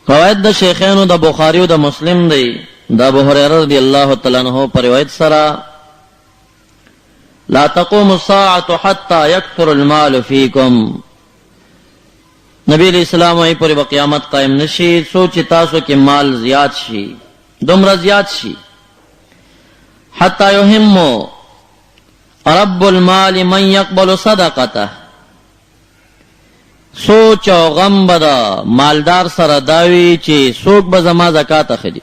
روایت د شیخینو د بخاری او د مسلم دی د ابو هريره رضی الله تعالی عنہ پر روایت سره لا تقوم الساعه حتى يكثر المال فيكم، نبی علیہ السلام وی پر قیامت قائم نشي سوچ تاسو کې مال زیات شي، دومره زیات شي حتى يهم رب المال من يقبل صدقته، سوچ او غم بدا مالدار سره داوی چې څوک به زما زکات اخلي.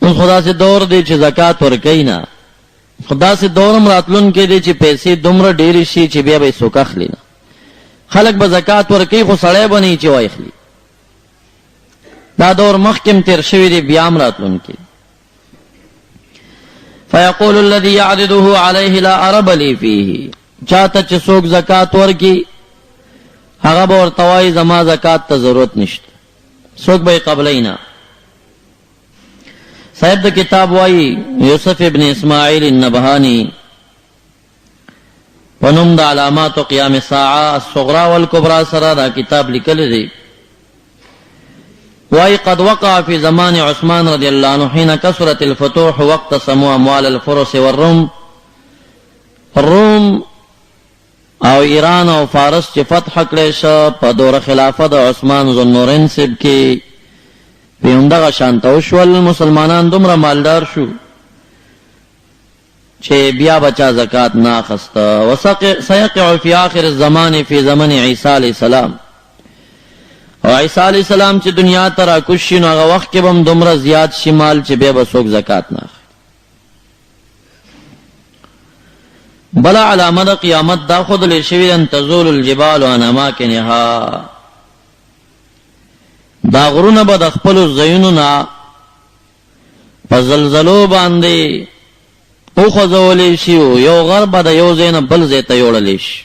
نو خدا سے دور دی چې زکات ورکوي نه، خدا سے دورم راتلون کې دی چې پیسې دومره ډېرې شي چې بیا به څوک اخلي نه. خلق به زکات ورکوي خو سړی به نه چې واخلي. دا دور مخکم تیر شوی دی بیا هم راتلون کې. فیقول الذي يعرضه عليه لا أرب لي فيه، چاته چې څوک زکات ورکي هغه به ورته وایي زما زکات ته ضرورت نشته، څوک به یې قبلوي نه. صاحب د کتاب وایي یوسف ابن اسماعیل النبهانی په نوم د علامات قیام الساعه الصغرى والکبرى سره دا کتاب لیکلی دی. وای قد وقع في زمان عثمان رضی الله عنه حين كثرت الفتوح واقتسموا اموال الفرس والروم، روم او ایران او فارس چې فتح کړي شو په دوره خلافت د عثمان ذوالنورین سب کې په همدغه شانته شول، مسلمانان دومره مالدار شو چې بیا بچا زکات نه اخسته. وسيقع في آخر الزمان في زمن عیسی علیہ السلام، او عیسی علیہ السلام چې دنیا ته راکوز شي نو هغه وخت کې به هم دومره زیات شي مال چې بیا به څوک زکات نه اخلي. بلا علامه د قیامت دا ښودلی شوي ان تزول الجبال عن اماکنها، دا غرونه به د خپلو ځایونو نه په زلزلو باندې وخوځولی شي او یو غر به د یو ځای نه بل ځای ته یوړلی شي.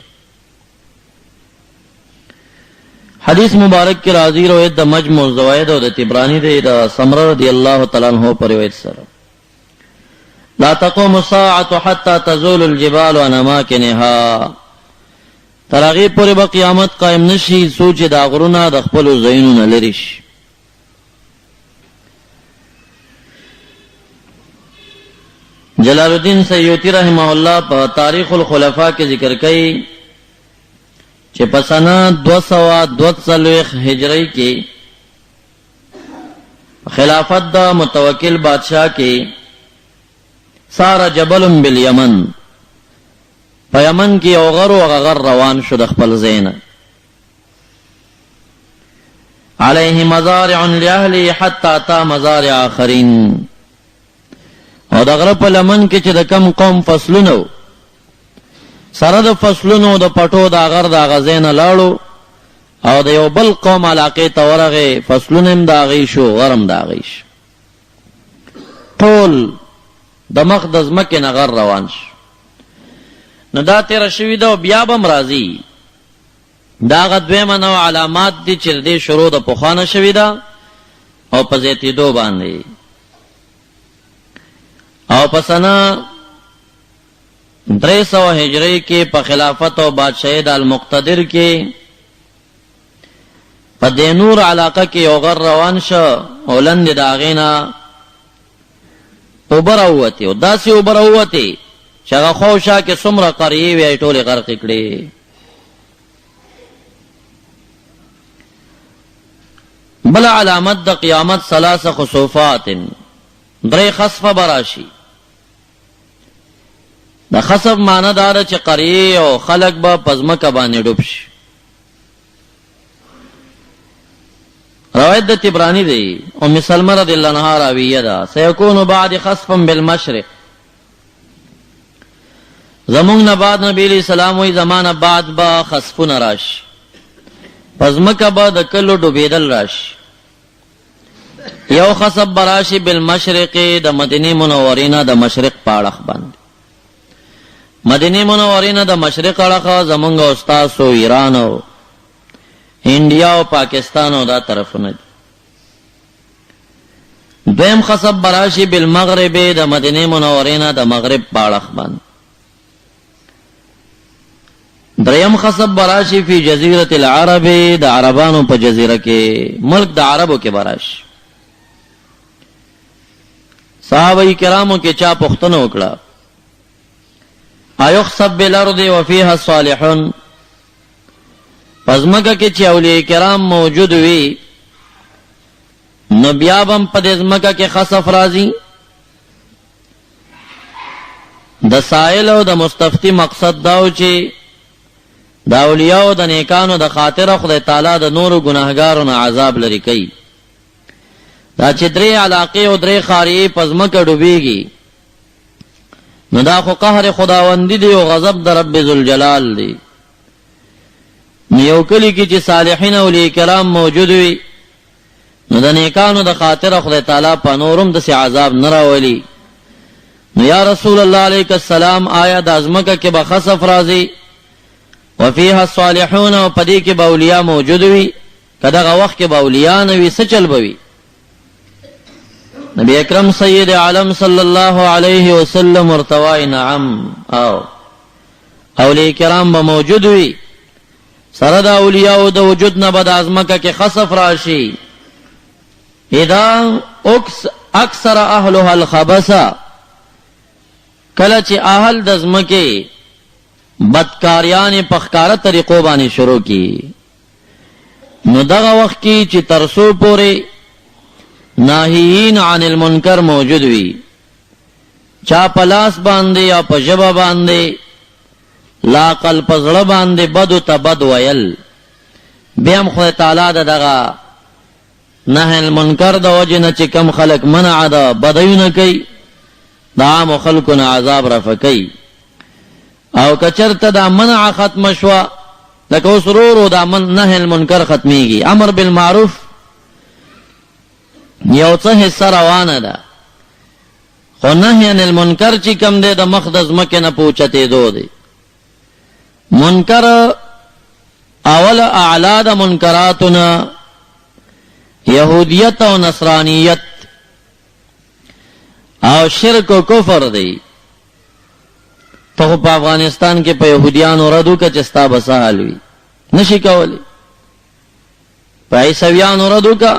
حدیث مبارک کی راضی روایت د مجموع الزوائد او د طبرانی دی د سمره رضی الله تعالی عنہ پر روایت سره لا تقوم الساعه حتى تزول الجبال عن اماكنها، ترغیب پر به قیامت قائم نشي سوچ دا غرونه د خپل زینو نه لری شي. جلال الدین سیوطی رحمه الله په تاریخ الخلفاء کې ذکر کړي چې په سنه 242 هجری کې خلافت د متوکل بادشاہ کې سار جبل بالیمن، په یمن کې یو غر او غر روان شو د خپل زینه، علیه مزارع لاهله حتی اتا مزارع آخرین، او د غره په لمن کې چې د کم قوم فصلونو سره د فصلونو د پټو د غر د غزینه لاړو او د یو بل قوم علاقه ته ورغه، فصلونه هم دا غي شو غرم دا غي شو، ټول د مقدس مکه نه غر روان شو. نو دا تیر شوی دا بیا بم راضی دا غدویمه نو علامات دي چې د شروع د پوخانه شوی دا او په زیتی دو باندې او پسنا 300 هجری کې په خلافت او بادشاہی د المقتدر کې په دینور علاقه کې یو غر روان شو او لند د اغینا وبروته او داسې وبروته چې هغه خوشا کې څومره قریه وی ټوله غرق کړي. بل علامت د قیامت 3 خسوفات، 3 خسف براشي. د خسف معنی دار چې قریه او خلق به پزمکه باندې ډوب شي. روایت د طبرانی دی ام سلمہ رضی اللہ عنہا راویہ دا سيكون بعد خسف بالمشرق، زمون بعد نبی علیہ السلام وی زمانہ بعد با خسفون راش، پزمکه به د کلو ډوبیدل راش. یو خسف براشی بالمشرق د مدینه منورینا د مشرق پاړخ باندې، مدینه منورینا د مشرق اړخ زمونږ استاد سو ایران او انډیا او پاکستان او دا طرفونه. دویم خسف براشی بالمغرب د مدینه منورینا د مغرب پاړخ باندې، دریم خصب براشی فی جزیرت العرب، د عربانو په جزیره کې، ملک د عربو کې براشي. صحابه کرامو کې چا پوښتنه وکړه ایخسب بالارض وفيها الصالحون، پزمکه کې چې اولیاء کرام موجود وي نو بیا بم په دې ځمکه کې خسف راځي؟ د سائل او د مستفتی مقصد داو چې د اولیاء او د نیکانو د خاطر خدای تعالی د نور ګناهګارو نه عذاب لري کوي. دا چې درې علاقې او درې خاریې پزمکه ډوبېږي نو دا خو قهر خداوندی دی او غضب د رب ذوالجلال دی. نو یو کلی کې چې صالحین اولیاء کرام موجود وي نو د نیکانو د خاطر خدای تعالی په نورم د سي عذاب نه راولي. نو یا رسول الله علیک السلام آیا د ازمکه کې به خسف راځي وفيها الصالحون او پدې کې به اولیاء موجود وي؟ کداغه وخت کې به اولیاء نه وي څه چل بوي؟ نبی اکرم سید عالم صلی الله علیه وسلم ورتوای نعم، او اولیاء کرام به موجود وي، سره د اولیاء د وجود نه به د ازمکه کې خسف راشي. اذا اکثر اهلها الخبث، کله چې اهل د ازمکه بدکاریان په ښکارا طریقو باندې شروع کی نو دغه وخت کې چې ترسو پورې ناهیین عن المنکر موجود وي، چا پلاس باندې یا په ژبه باندې لا قل پزړه باندې بدو ته بد ویل، بیا هم خدای تعالی دغه نهی المنکر د وجه نه چې کم خلق منع ده بدیونه کوي د عام خلکو نه عذاب رافقي. او کچرته دا منع ختم شوا لکه اوس ورو دا نهی المنکر ختمیږي، امر بالمعروف یو څه حصہ روانه ده، خو نهی عن المنکر چې کم دی د مقدس مکه نه پوچته دو دی. منکر اول اعلا د منکراتنا یهودیت او نصرانیت او شرک او کفر دی. ته په افغانستان کې په يهوديانو ردو کې چستا بسال وي نشي کولی، په عیسویانو ردو کا،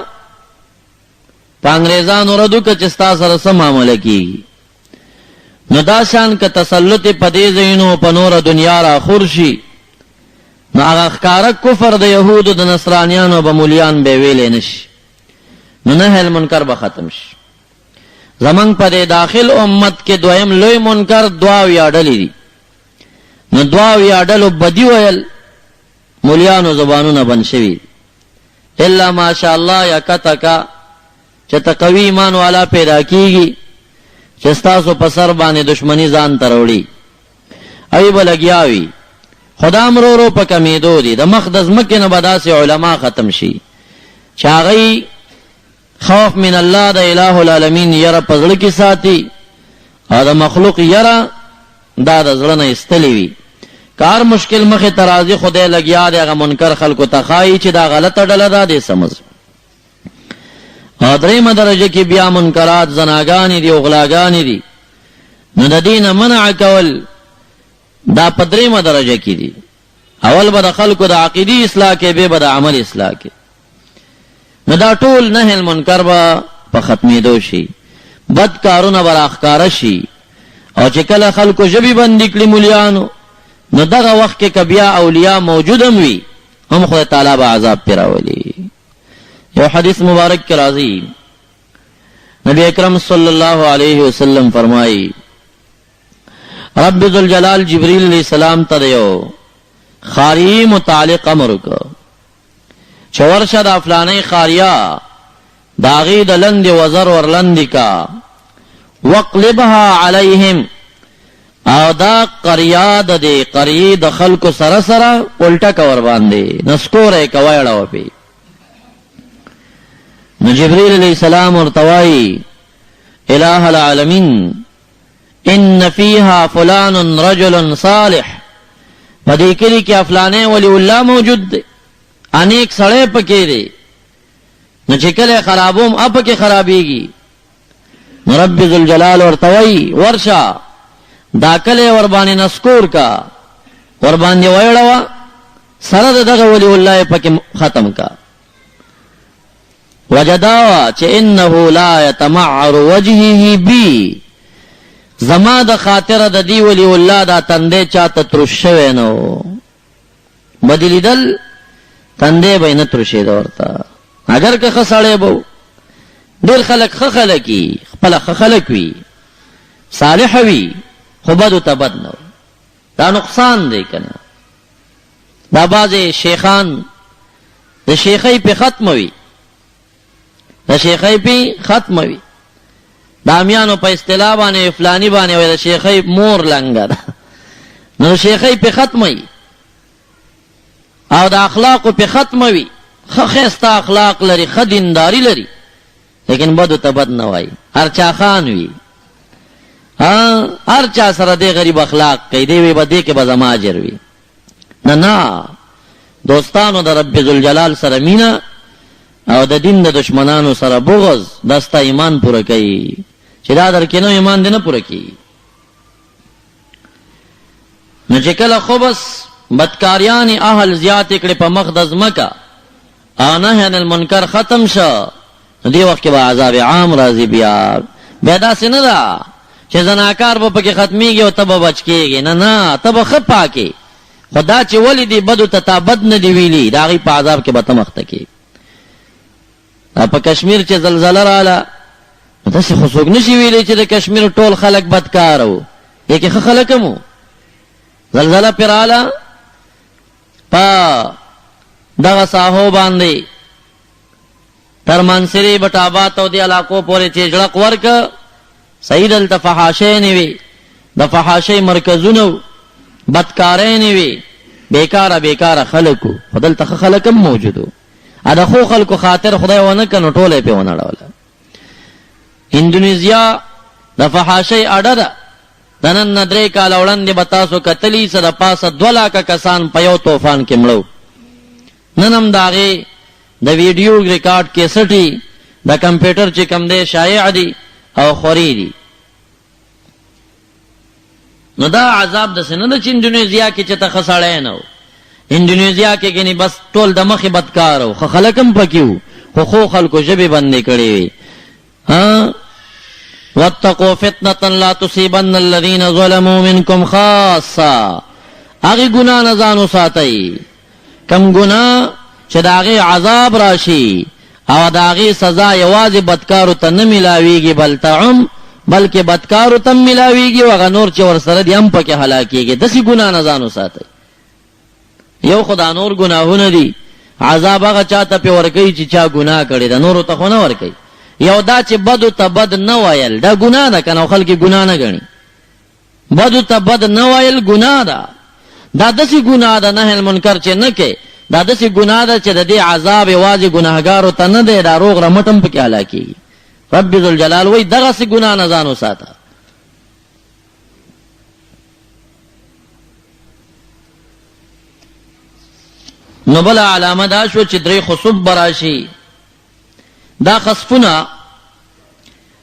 په انګريزانو ردو کې چستا سره سم معاملې کیږي. نو دا شان ک تسلط په دې زینو په نور دنیا را خورشي نو هغه ښکارا کفر د يهودو د نصرانيانو به مولیان به ویلې نشي، نو نه المنکر به ختم شي. زمنګ په داخل امت کې دویم لوی منکر دعا ویاډلې دي، نو دعا ویاډلو بدی ویل مولیانو زبانونه بن شوي الا ماشاء الله یا کتکا چې تقوی ایمان والا پیدا کیږي چې تاسو په سر باندې دشمنی ځان تروړي ای بلګیاوي خدا امرورو په کمیدو دي. د مقدس مکه نه بداسي علما ختم شي چاغي خوف من الله د الہ العالمین یره پزړه کې ساتي او د مخلوق یره دا د زړه نه استلی وي. کار مشکل مخه ترازی خدای لګیا دی هغه منکر خلکو تخای چې دا غلطه ډله ده دې سمز. درېمه درجه کې بیا منکرات زناګانی دي او غلاګانی دي، نو د دین منع کول دا په درېمه درجه کې دي. اول به د خلکو د عقیدی اصلاح کې به به د عمل اصلاح کې، نو دا ټول نهی المنکر به په ختمېدو شي، بد کارونه به راښکاره شي. او چې کله خلکو ژبې بندې کړي مولیانو نو دغه وخت کې که بیا اولیاء موجود هم وي هم خدای تعالی به عذاب پرې راولي. یو حدیث مبارک کې راځي نبی اکرم صلی الله علیه وسلم فرمایي رب ذوالجلال جبریل علیہ السلام ته یو خاری متعلق امر وکړ چې ورشه د فلانه خاریا داغي د لند وزر ورلند کا وقلبها علیهم، او دا قریا د دې قری د خلکو سره سره الټا کور باندې نسکوره کوایړه وپی. نو جبريل علیہ السلام ورتوای الہ العالمین ان فیها فلان رجل صالح، پدې کلی کې افلانه ولی الله موجود دی، انیک سړی پکې دی، نو چې کله خرابوم اپ کې خرابېږي. رب ذوالجلال ورتوای ورشا دا کله ور باندې نسکور کا ور باندې وایړوا سره دغه ولی الله پکې ختم کا. وجداوا چې انه لا يتمعر وجهه بي، زما د خاطر د دی ولی الله دا تندې چاته ترشه نو بدلیدل تندې به نه ترشه دا ورته. اگر که خسړې بو ډېر خلک خلکی خپل خلک وي صالح وي خو بدو ته بد نه، دا نقصان دی کنه. دا بعضې شیخان د شیخۍ په ختموي، د شیخۍ په ختموي، د امیانو په اصطلاح باندې فلانی باندې وایي د شیخۍ مور لنګه ده، نو شیخۍ په ختموي او د اخلاقو په ختموي. ښه ښایسته اخلاق لري، ښه دینداري لري، لیکن بدو ته بد نه وایي، هر چا خان وي، هر چا سره دی غریب اخلاق کوي، دی وی به دې کې به زما اجر وي. نه دوستانو د رب ذوالجلال سره مینه او د دین د دشمنانو سره بغض دا ستا ایمان پوره کوي، چې دا در کې نو ایمان دې نه پوره کوي. نو چې کله خو بس بدکاریان اهل زیات کړي په مخ د ځمکه او نهی عن المنکر ختم شو، نو دې وخت کې به عذاب عام راځي. بیا داسې نه ده چې زناکار به پکې ختمیږي او ته به بچ کېږي، نه ته به ښه پاکې، خدا چې ولې دې بدو ته تا بد نه دی ویلي، د هغې په عذاب کې به ته مخته کېږي. په کشمیر چې زلزله رااله نو داسې خو څوک نشي ویلی چې د کشمیر ټول خلک بدکاره وو، یکې ښه خلک هم وو. زلزله پرې رااله په دغه ساحو باندې تر منصرې بټابات او دې علاقو پورې چې جړق ورکه، صحیح دلته فحاشۍ نه وي، د فحاشۍ مرکزونه وو، بدکارۍ نه وي، بیکاره خلک وو، خو دلته ښه خلک هم موجود وو. د خو خلکو خاطر خدای ونه کړ نو ټوله یې پې ونړوله. اندونیزیا د فحاشۍ اډه ده، د نن نه 3 کاله وړاندې به تاسو کتلي څه د پاسه 2 لاکه کسان په یو طوفان کې مړه. نن هم د هغې د ویډیو ریکارډ کیسټي د کمپیوټر چې کوم دی شایع دي او خوري دي. نو دا عذاب داسې نه ده چې اندونیزیا کې چې ته ښه سړی نه و، اندونیزیا کې ګنې بس ټول د مخې بدکار و، ښه خلک هم پکې وو، خو خو خلکو ژبې بندې کړې وې. واتقوا فتنة لا تصيبن الذين ظلموا منكم خاصة، هغې ګناه نه ځان وساتئ، کم ګناه چې د هغې عذاب راشي او د هغې سزا یوازې بدکارو ته نه میلاویږي بلکې بدکارو ته هم میلاویږي او هغه نور چې ورسره دي هم پکې هلاکېږي. داسې ګناه نه ځان وساتئ. یو خو دا نور ګناهونه دي، عذاب هغه چا ته پې ورکوي چې چا ګناه کړې ده، نورو ته خو نه ورکوي. یو دا چې بدو ته بد نه ویل دا ګناه ده که نه، خلک ګناه نه ګڼي. بدو ته بد نه ویل ګناه ده، دا داسې ګناه ده نهی المنکر چې نه کوي، دا داسې ګناه ده چې د دې عذاب یوازې ګناهګارو ته نه دی، دا روغ رمټ هم پکې هلاکېږي. رب ذوالجلال وایي دغسې ګناه نه ځان وساته. نو بله علامه دا شو چې 3 خسوف به راشي. دا خسفونه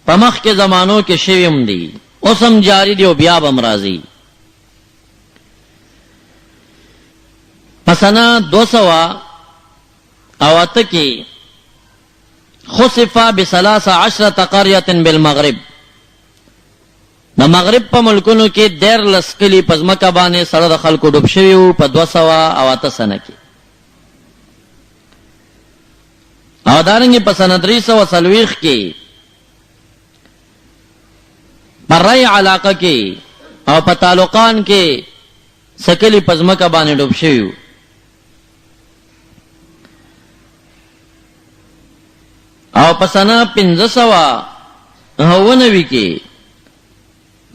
په مخکې زمانو کې شوي هم دي، اوس هم جاري دي او بیا به هم راځي. په سنه 208 کې خسف ب13 قرية بالمغرب، د مغرب په ملکونو کې 13 کلي په ځمکه باندې سره د خلکو ډوب شوي وو په 208 سنه کې. او دارنګې په سنه 340 کې په رای علاقه کې او په تعلقان کې سکلی په ځمکه باندې ډوب شوي وو. او په سنه 1590 کې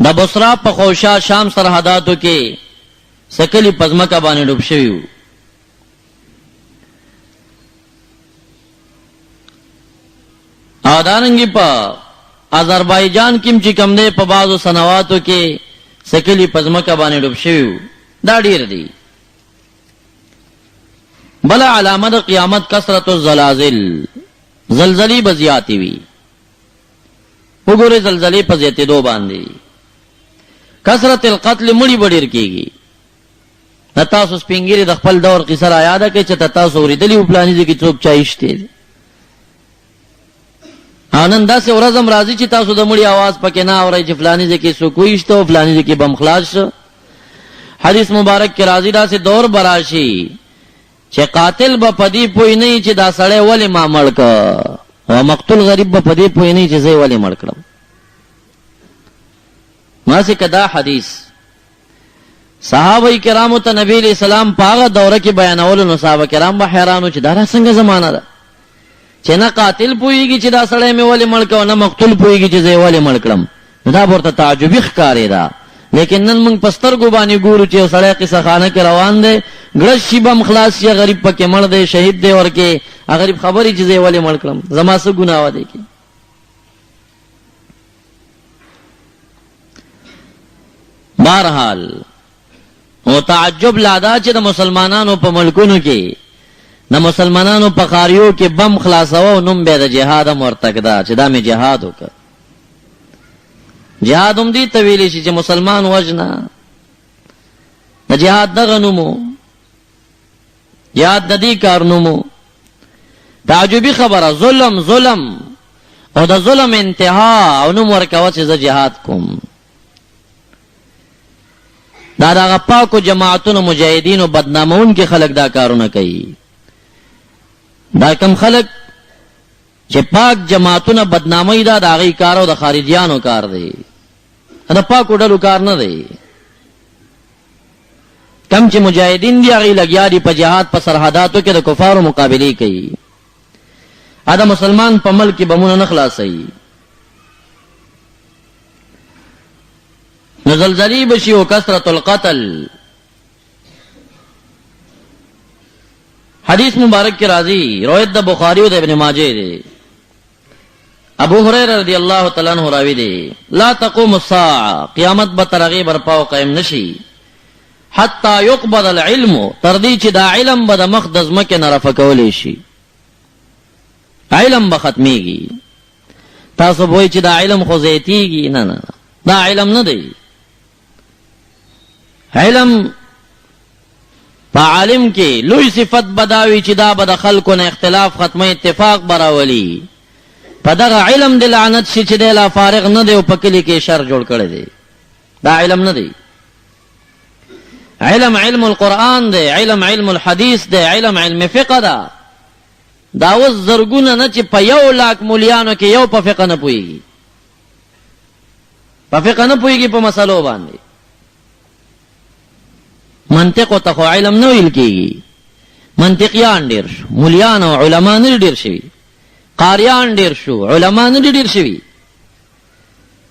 د بصرا په خوشا شام سرحداتو کې سکلی په ځمکه باندې ډوب شوي وو. او دارنګې په آذربایجان کې چې کوم دی په بعضو سنواتو کې سکلی په ځمکه باندې ډوب شوي وو. دا ډېر دی. بله علامه د قیامت کثرت الزلازل، زلزلې به زیاتې وي. وګورئ زلزلې په زیاتېدو باندې کثرت القتل مړي به ډېر کېږي. د تاسو سپینګری د خپل دور قصه را یاد کړئ چې تاسو اوریدلی و پلانیږي کې څوک چایشته انن داسې ورځم راځي چې تاسو د مړي आवाज پکې نه اورئ چې فلانی ځکه څوک ویشته او فلانی ځکه بم خلاص شو. حدیث مبارک کې راځي داسې دور براشي چې قاتل به پدی پوی نه چې دا سړی ولی ما مړ ک او مقتول غریب به پدی پوی نه چې زه ولی مړ کړم. ما سي کدا حدیث صحابه کرامو ته نبی علیہ السلام پاغه دوره کې بیانول نو صحابه کرام به حیرانو چې دا څنګه زمانہ ده چې نه قاتل پویږي چې دا سړی مې ولی مړ ک او نه مقتول پویږي چې زه ولی مړ کړم. دا ورته تعجب ښکاري دا. لیکن نن موږ پستر کو باندې ګورو چې سړی قصه خانه کې روان دی ګړش شي بم خلاص یا غریب پکې مړ دی شهید دی ورکه غریب خبرې چې زه ولی مړ کړم زما څه ګناه و دی کې. بهرحال او تعجب لادا چې د مسلمانانو په ملکونو کې د مسلمانانو په خاریو کې بم خلاصو نوم به د جهاد مرتکدا چې دا می جهاد وکړ. جهاد هم دي طویل شي چې مسلمان وجنا د جهاد دغه نومو جهاد د دې کار نومو. تعجبي خبره ظلم او د ظلم انتها او نوم ورکوه چې زه جهاد کوم. دا دغه پاکو جماعتونو مجاهدینو بدنامون کې خلک دا کارونه کوي. دا کم خلک چې پاک جماعتونه بدنامي دا د هغې کار او د خارجیانو کار دی دا پاکو ډلو کار نه دی. کم چې مجاهدین دی هغې لګیا دي په جهاد په سرحداتو کې د کفارو مقابلې کوي. دا مسلمان په ملک کې بمونه نه خلاصوي. نو زلزلې بشي او کثرت القتل. حدیث مبارک کی راضی روایت د بخاری او د ابن ماجه دی. ابو هريره رضی الله تعالی عنہ راوی دی لا تقوم الساعه قیامت به ترغیب برپاو قائم نشي حتا يقبض العلم تردی چې دا علم به د مقدس مکه نه رفکول شي. علم به ختميږي. تاسو وایئ چې دا علم خو زیاتیږي. نه دا علم نه دی. علم په عالم کې لوی صفت بداوي چې دا به د خلکو نه اختلاف ختمه اتفاق براولي. په دغه علم د لعنت شي چې د لا فارغ نه دی او په کلی کې شر جوړ کړی دی. دا علم نه دی. علم القرآن دی. علم الحدیث دی. علم فقه ده. دا اوس زرګونه نه چې په 1,00,000 مولیانو کې یو په فقه نه پوهیږي. په فقه نه پوهیږي په مسلو باندې. منطق ته خو علم نه ویل کېږي. منطقیان ډېر شو. مولیان او علما نه ډېر شوي. قاریان ډېر شو. علما نه ډېر شوي.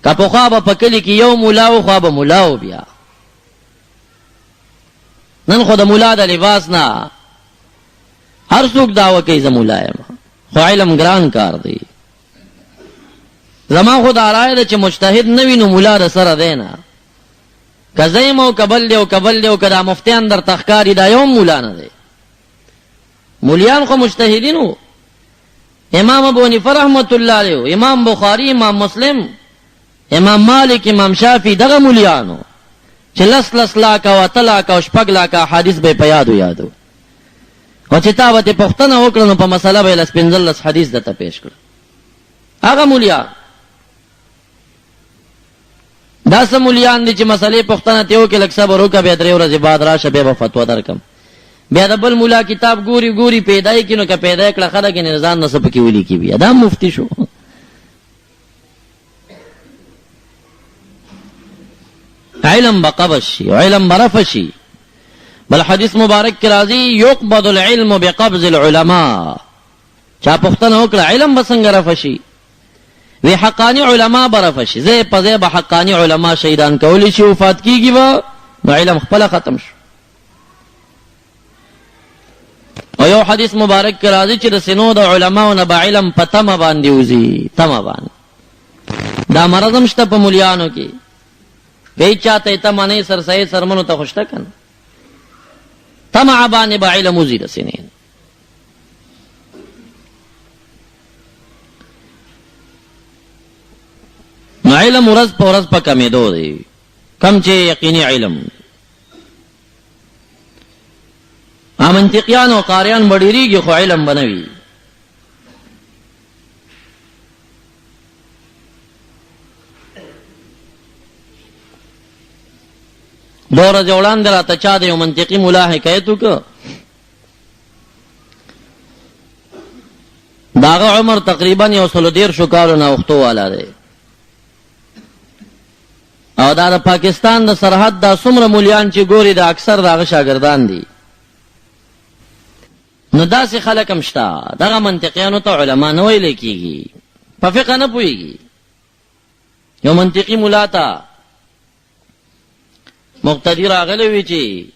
که پخوا به په کلي کې یو مولا و خوا به مولا و بیا. نن خو د مولا د لباس نه هر څوک دعوه کوي زه مولا یم. خو علم ګران کار دی. زما خو دا رایه ده چې مجتهد نه وي نو مولا د سره دی نه. که زیم او کبل دی او کبل دی او که دا مفتیان در تخکاری دا یو مولا نه دی. مولیان خو مجتهدینو. امام ابو حنیفه رحمت الله علیه، امام بخاری، امام مسلم، امام مالک، امام شافعی دغه مولیانو چې لس لاکه او 8 لاکه او 6 لاکه حدیث به په یادو او چې تا به پوښتنه وکړه نو په مسله به لس 15 حدیث دته پیش کړ. هغه مولیان دا سم مولیان دي چې مسلې پوښتنه ته وکړي لکه صبر وکړه به 3 ورځې بعد راشه به فتوا درکم. بیا د بل مولا کتاب ګوري پیدای کینو که پیدا کړه خلک نه ځان نسب کې ولي کی بیا دا مفتی شو. علم بقبض شي، علم برفع شي. بل حدیث مبارک کی راضی یقبض العلم بقبض العلماء. چا پختنه وکړه علم بسنګ رفع شي. وی حقانی علما برفع شي. زه په زه به حقانی علما شهیدان کولی شي وفات کیږي و نو علم خپل ختم شو. او یو حدیث مبارک کی راضی چې د سینو د علماو نه به علم په تمه باندې وزي. تمه باندې دا مرضم شته په مولیانو کې. کئی چاہتے تمہ نہیں سر سید سرمنو تا خوشتا کن تمع بانے با علم وزیر سنین. علم ورځ په ورځ په کمېدو دی. کم چې یقیني علم منطقیان او قاریان بډیریږي خو علم بنوي. دور جوړان دراته چا د یو منطقي مولا حکایت وکړ. داغه عمر تقریبا 113 کالو نه وختو والا دی او دا د پاکستان د سرحد دا څومره مولیان چې ګوري دا اکثر داغه شاګردان دي. نو داسې خلک هم شته دغه منطقیانو ته علما نه ویل کېږي، په فقه نه پوهېږي. یو منطقي مولا ته مقتدي راغلی وي چې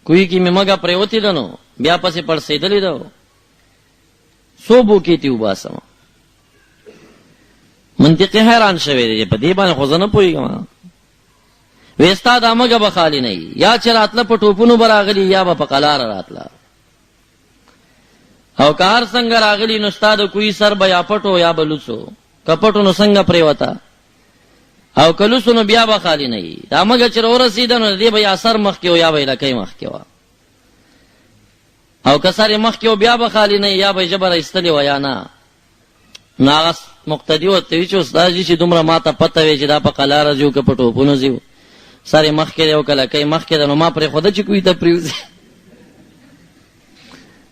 کوی کې مې مګه پرېوتې ده نو بیا پسې پړسېدلې ده سو بوکې تی وباسم. منطقي حیران شوی دی په دې باندې خو زه نه پوهېږم. وی ستا دا مګه به خالي نه وي، یا چې راتله په ټوپونو به راغلي یا به په قلاره راتله، او که هر څنګه راغلي نو ستا د کوی سر به یا پټو یا به لوڅو، که پټو نو څنګه پرېوته او که لوڅو نو بیا به خالي نه وي. دا مګه چې راورسېده نو دې به یا سر مخکې و یا به یې لکۍ مخکې وه، او که سر یې مخکې و بیا به خالي نه وي یا به یې ژبه راایستلې وه یا نه. نو هغه مقتدي ورته وي چې استاد جي چې دومره ما ته پته وي چې دا په قلاره ځي که په ټوپونو ځي، سر یې مخکې دی او که لکۍ مخکې ده، نو ما پرېښوده چې کوی ته پرېوځي.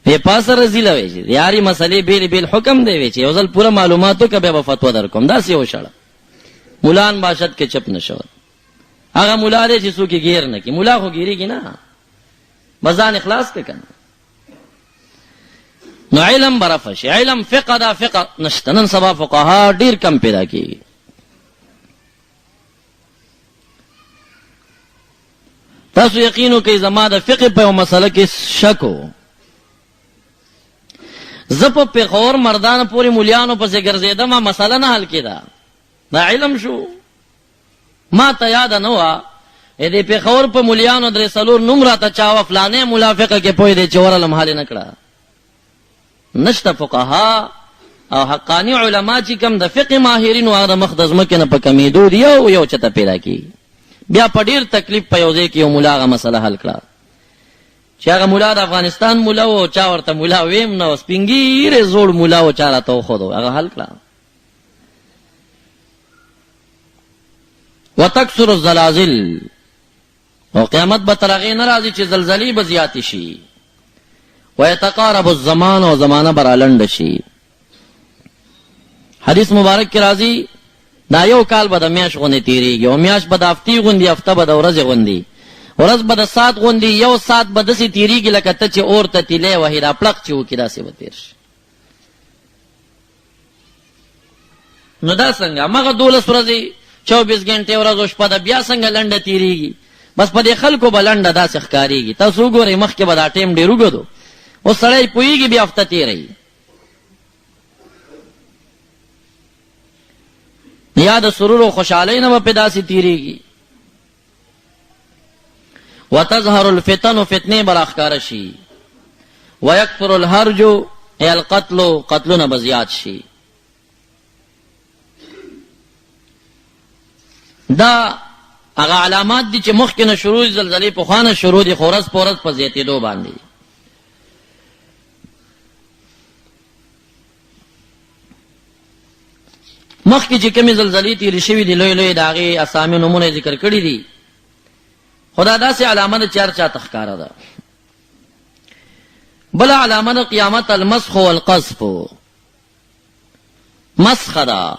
یې پاسه رزیله وی چې یاري مسلې بیل بیل حکم دی وی چې یو ځل پوره معلومات وکړه بیا به فتوا در کوم. داسې وشړه مولان باشد کې چپ نه شول. هغه مولا دی چې څوک یې ګیر نه کړي. مولا خو ګیرېږي نه، بځان اخلاص کړه کنه. نو علم برفه شي. علم فقه دا فقه نشته. نن سبا فقها ډیر کم پیدا کېږي. تاسو یقینو کوي زما د فقه په یو مسله کې شک و. زه په پېښور مردانه پورې مولیانو پسې ګرځېدم، مسله نه حل کېده. دا علم شو. ما ته یاده نه وه دې پېښور په مولیانو 3 نوم راته چا وه فلانې مولا فقه کې پوه دی چې ورلم حل نه کړه. نشته فقها او حقاني علما چې کوم د فقه ماهرین هغه د مخ د ځمکې نه په کمېدو دي یو چته پیدا کېږي. بیا په ډېر تکلیف په یو ځای کې یو مولا هغه مسله حل کړه چې هغه مولا د افغانستان مولا و، چا ورته مولا ویم نه، سپین ږیری زوړ مولا و، چا راته وښودو، هغه حل کړه. وتکثر الزلازل، او قیامت به تر هغې نه راځي چې زلزلې به زیاتې شي. ويتقارب الزمان، او زمانه به رالنډه شي. حدیث مبارک کې راځي دا یو کال به د میاشت غوندې تېرېږي، او میاشت به د هفتې غوندې، هفته به د ورځې غوندې، ورځ به د ساعت غوندې، یو ساعت به داسې تېرېږي لکه ته چې اور ته تیلی وهې دا پړق چې وکړي داسې به تېر شي. نو دا څنګه همغه 12 ورځې 24 ګنټې ورځ او شپه ده بیا څنګه لنډه تېرېږي؟ بس په دې خلکو به لنډه داسې ښکارېږي. تاسو وګورئ مخکې به دا ټایم ډېر اوږد و، اوس سړی پوهېږي بیا هفته تېروي. یا د سرور او خوشحالۍ نه به پې داسې تېرېږي. وتظهر الفتن، فتنې به راښکاره شي. ویکثر الهرج ای القتل، قتلونه به زیات شي. دا هغه علامات دي چې مخکې نه شروع زلزلې پخوا نه شروع دي، خو ورځ په ورځ په زیاتېدو باندې. مخکې چې کومې زلزلې تېرې شوي دي لوی لوی د هغې اسامي نومونه ذکر کړي دي، خو دا داسې علامه ده چې هر چا ته ښکاره ده. بله علامه د قیامت المسخ والقذف، مسخه ده.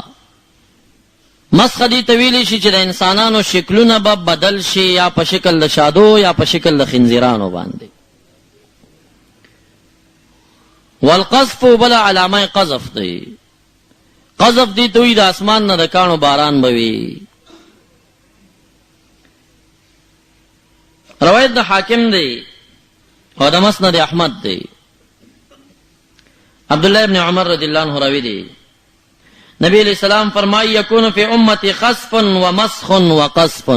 مسخه دې ته ویلی شي چې د انسانانو شکلونه به بدل شي، یا په شکل د شادو یا په شکل د خنزیرانو باندې. والقذف بله علامه قذف دی. قذف دی ته وی د اسمان نه د کاڼو باران به وي. روایت د حاکم دی او د مسند احمد دی. عبداللہ ابن عمر رضی اللہ عنہ راوی دی. نبی علیہ السلام فرمائی یکون فی امتی خسف و مسخ و قذف،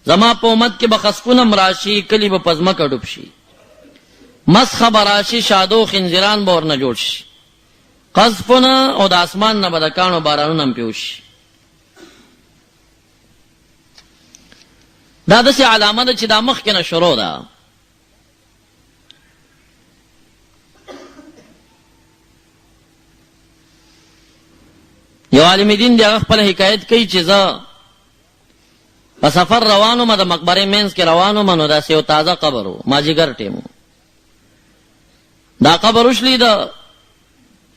زما په امت کې به خسفونه مراشي، کلی به پزمکه ډوب شي. مسخ براشي، شادو خنزیران به ورنه جوړ شي. قذفونه او د اسمان نه به د کاڼو بارانونه هم پیوشي. دا داسې علامه ده چې دا مخکې نه شروع ده. یو عالم دین دی هغه خپل حکایت کوي چې زه په سفر روانو ما د مقبره مینس کې روانو منو دا یو تازه قبر و ماجیګر ټیمو دا قبر وشلی دا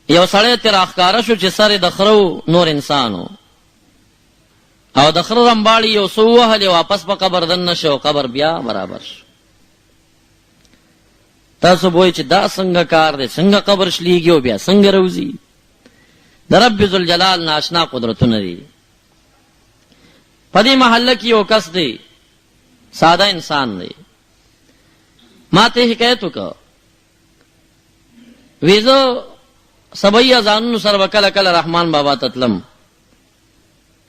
یو سړی تر اخکاره شو چې سره د خرو نور انسانو او د خرو رمباړي یو سو وهلې واپس په قبر دن شو قبر بیا برابر شو تاسو وایئ چې دا څنګه کار دی څنګه قبر شلیږي او بیا څنګه روزي د رب ذوالجلال ناشنا قدرتونه دي په دې محله کې یو کس دی ساده انسان دی ما ته حکایت وکړه ویزو سبیا ځانونو سره کله کله رحمان بابا تتلم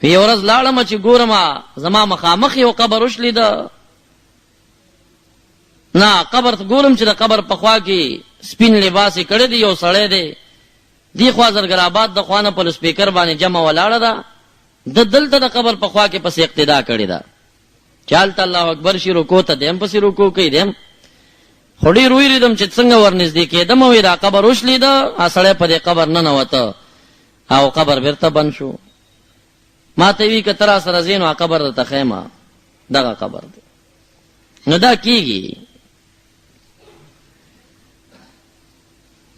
په ورځ لاړم چې ګورم زما مخامخ یو قبر وشلی ده نه قبر ګورم چې د قبر په خوا کې سپین لباس کړی دی یو سړی دی دی خوا زرګرآباد د خوانه په سپیکر باندې جمع ولاړه ده د دلته د قبر په خوا کې پس اقتدا کړی ده چالته الله اکبر شي رکوع ته دیم پس رکوع کوي دیم خړی روی ریدم چې څنګه ورنږدې کېدم او دا قبر وشلی ده اسړې په دې قبر نه نوته او قبر بیرته بند شو ما ته وی کتر سره زینو قبر ته خیمه دغه قبر دی نو دا کیږي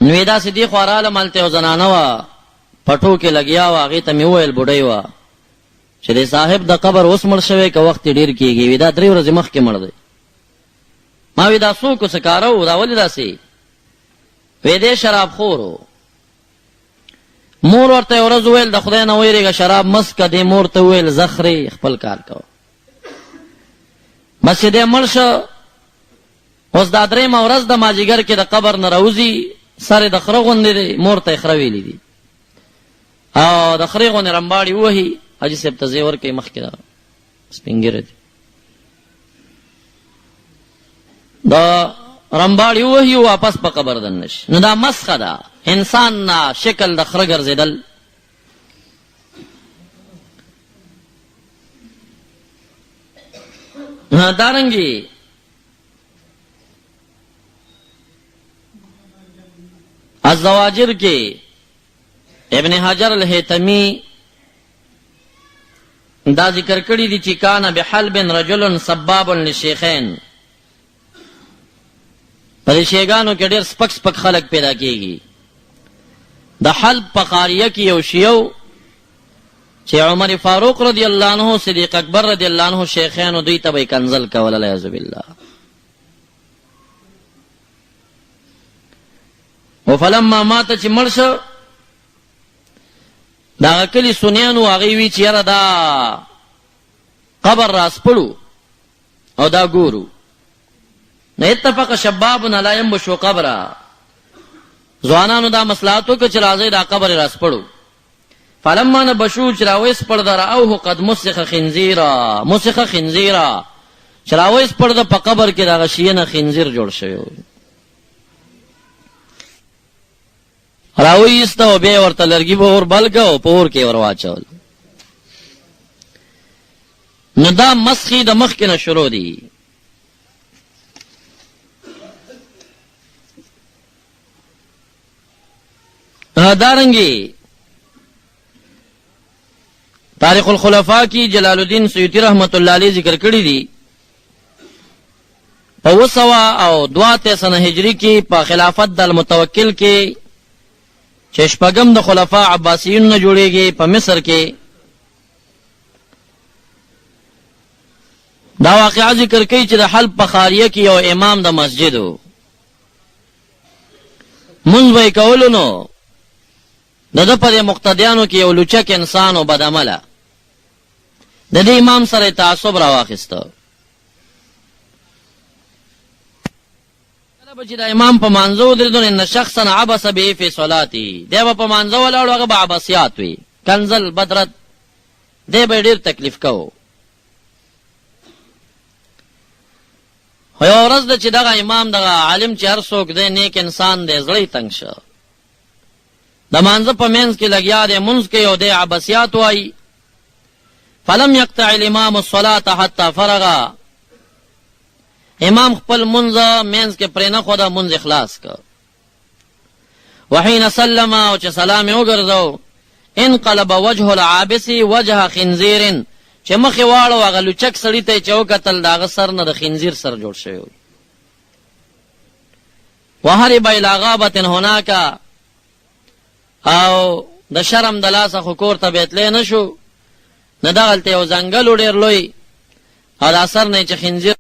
نو دا سدي خوراله مالته او زنانه وا پټو کې لګیا وا هغه ته می ویل بډای وا چې د صاحب د قبر اوس مړ شوی که وخت ډیر کیږي ودا 3 ورځې مخ کې مړ دی ما وی دا څوک سکارو دا ولې داسي وې دې شراب خورو مور ورته ورځ ویل د خدای نه ویریږه شراب مسک دې مور ته ویل زخري خپل کار کو مسجد مرشه اوس دا درې ما ورځ د ماجیګر کې د قبر نه راوځي سره د خره غوندې مور ته خره ویلې دي او د خره غوندې رمباړي وਹੀ اجي سب ته زیور کې مخ کې دا سپینګره دي دا رمباړي وਹੀ واپس په قبر دنش نو دا مسخه ده انسان نا شکل د خره ګرځیدل دارنګي الزواجر کې ابن حجر الهیتمی دا ذکر کړی دي چې کان بحلب رجل سباب للشیخین په شیګانو کې ډېر سپک سپک خلک پیدا کیږي د حلب په قاریه کې یو شیو چې عمر فاروق رضی الله عنه صدیق اکبر رضی الله عنه شیخانو دوی ته به کنزل کول الیاذ بالله وفلما مات چې مرشه دا کلی سنیانو هغه وی چې یاره دا قبر راسپړو او دا ګورو نه اتفق شبابنا لا ينبشوا قبره ځوانانو دا مصلحتو کې چې راځي دا قبر راسپړو فلما نبشو چراويس پردا راوه قد مسخ خنزيرا چراويس پردا په قبر کې دا غشینه خنزیر جوړ شوی راوي استو به ورته لرګي به ور بلګو پور کې ور واچول نو دا مسخي د مخ کې نه شروع دي دارنګي تاریخ الخلفاء کی جلال الدین سیوطی رحمت الله علیه ذکر کړی دي په 202 سنه هجری کې په خلافت د المتوکل کې چې شپږم د خلفاء عباسیون نه جوړیږي په مصر کې دا واقعا ذکر کوي چې د حلب په خاریه کې یو امام د مسجدو منځ وای کولو نو د په مقتدیانو کې یو لوچک انسان او بدعمله د دې امام سره تعصب راواخیسته کله چې د امام په مانځو درځون ان شخصا عبس به فی صلاتی دیو په مانځو ولاړ هغه به عباسیات وی کنزل بدرت دی به ډیر تکلیف کو هو ورځ د چې دغه امام دغه عالم چې هر څوک دی نیک انسان دی زړی تنگ شو د مانځ په منځ کې لګیا دی منځ کې یو دی عباسیات وای فلم يقطع الامام الصلاه حتى فرغ امام خپل منځ کې پرې نه خو دا منځ اخلاص کا وحين سلم او چې سلام یې وګرځاو انقلب وجه العابس وجه خنزیر، چې مخې واړو هغه لوچک سړي ته چې وکتل د هغه سر نه د خنزیر سر جوړ شوی و. وهرب الى غابة هناك، او د شرم د لاسه خو کور ته بیتلی نه شو، نه دغلته یو ځنګل و ډېر لوی، او د سر نه چې خنزیر